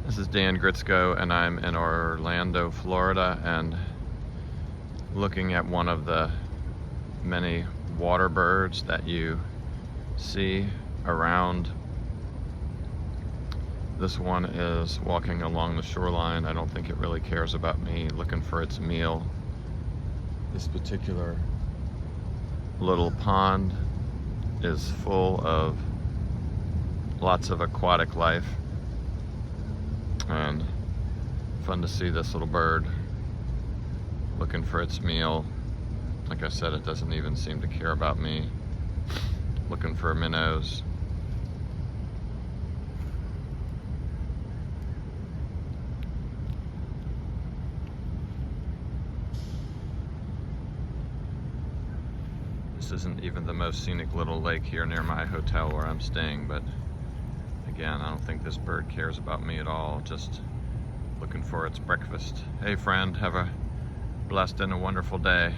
This is Dan Gritsko, and I'm in Orlando, Florida, and looking at one of the many water birds that you see around. This one is walking along the shoreline. I don't think it really cares about me, looking for its meal. This particular little pond is full of lots of aquatic life, and fun to see this little bird looking for its meal. Like I said, it doesn't even seem to care about me. Looking for minnows. This isn't even the most scenic little lake here near my hotel where I'm staying, but again, I don't think this bird cares about me at all, just looking for its breakfast. Hey friend, have a blessed and a wonderful day.